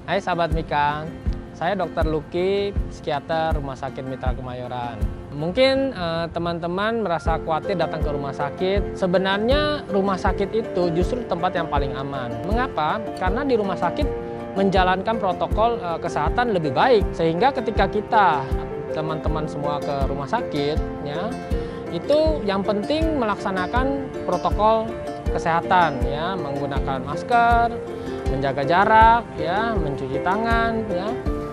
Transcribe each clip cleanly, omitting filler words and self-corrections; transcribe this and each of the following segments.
Hai sahabat Mika, saya Dr. Luki, psikiater Rumah Sakit Mitra Kemayoran. Mungkin teman-teman merasa khawatir datang ke rumah sakit. Sebenarnya rumah sakit itu justru tempat yang paling aman. Mengapa? Karena di rumah sakit menjalankan protokol kesehatan lebih baik. Sehingga ketika kita, teman-teman semua ke rumah sakit, ya, itu yang penting melaksanakan protokol kesehatan, ya, menggunakan masker, menjaga jarak, ya, mencuci tangan, ya.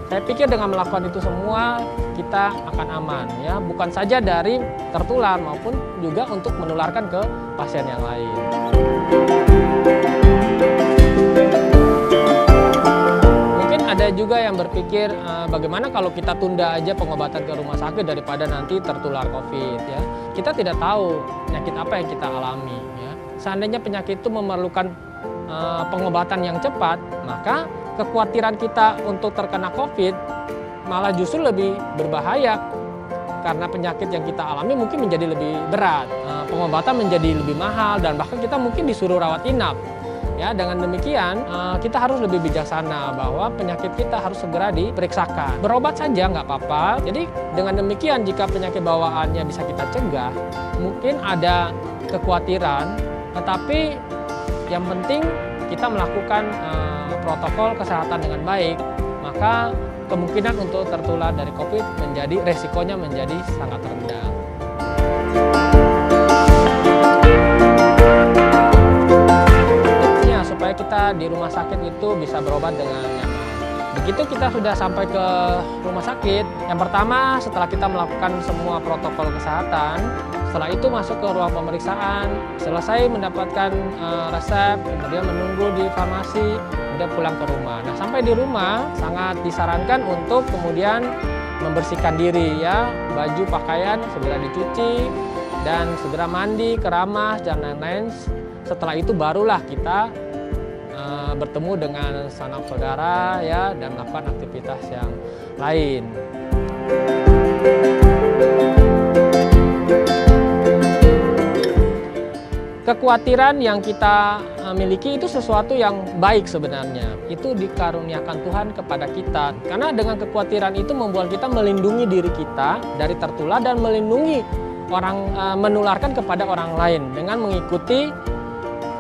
Saya pikir dengan melakukan itu semua kita akan aman, ya, bukan saja dari tertular maupun juga untuk menularkan ke pasien yang lain. Mungkin ada juga yang berpikir bagaimana kalau kita tunda aja pengobatan ke rumah sakit daripada nanti tertular COVID, ya. Kita tidak tahu penyakit apa yang kita alami, ya. Seandainya penyakit itu memerlukan pengobatan yang cepat, maka kekhawatiran kita untuk terkena COVID malah justru lebih berbahaya karena penyakit yang kita alami mungkin menjadi lebih berat, pengobatan menjadi lebih mahal dan bahkan kita mungkin disuruh rawat inap. Ya, dengan demikian kita harus lebih bijaksana bahwa penyakit kita harus segera diperiksakan. Berobat saja nggak apa-apa. Jadi dengan demikian jika penyakit bawaannya bisa kita cegah, mungkin ada kekhawatiran, tetapi yang penting kita melakukan protokol kesehatan dengan baik, maka kemungkinan untuk tertular dari COVID resikonya menjadi sangat rendah. Tipsnya supaya kita di rumah sakit itu bisa berobat dengan nyaman. Begitu kita sudah sampai ke rumah sakit, yang pertama setelah kita melakukan semua protokol kesehatan, setelah itu masuk ke ruang pemeriksaan, selesai mendapatkan resep, kemudian menunggu di farmasi, kemudian pulang ke rumah. Nah, sampai di rumah sangat disarankan untuk kemudian membersihkan diri, ya, baju pakaian segera dicuci dan segera mandi, keramas dan lain-lain. Setelah itu barulah kita bertemu dengan sanak saudara, ya, dan melakukan aktivitas yang lain. Kekhawatiran yang kita miliki itu sesuatu yang baik sebenarnya. Itu dikaruniakan Tuhan kepada kita. Karena dengan kekhawatiran itu membuat kita melindungi diri kita dari tertular dan melindungi orang, menularkan kepada orang lain dengan mengikuti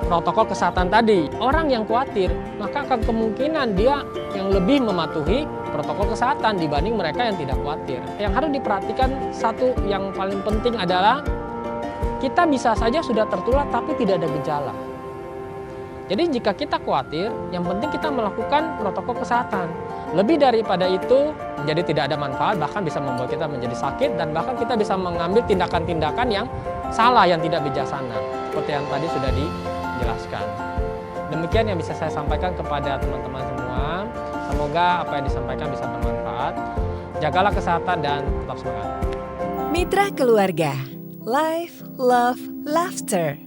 protokol kesehatan tadi. Orang yang khawatir, maka akan kemungkinan dia yang lebih mematuhi protokol kesehatan dibanding mereka yang tidak khawatir. Yang harus diperhatikan satu yang paling penting adalah kita bisa saja sudah tertular tapi tidak ada gejala. Jadi jika kita khawatir, yang penting kita melakukan protokol kesehatan. Lebih daripada itu menjadi tidak ada manfaat, bahkan bisa membuat kita menjadi sakit dan bahkan kita bisa mengambil tindakan-tindakan yang salah, yang tidak bijaksana. Seperti yang tadi sudah dijelaskan. Demikian yang bisa saya sampaikan kepada teman-teman semua. Semoga apa yang disampaikan bisa bermanfaat. Jagalah kesehatan dan tetap semangat. Mitra Keluarga. Life, Love, Laughter.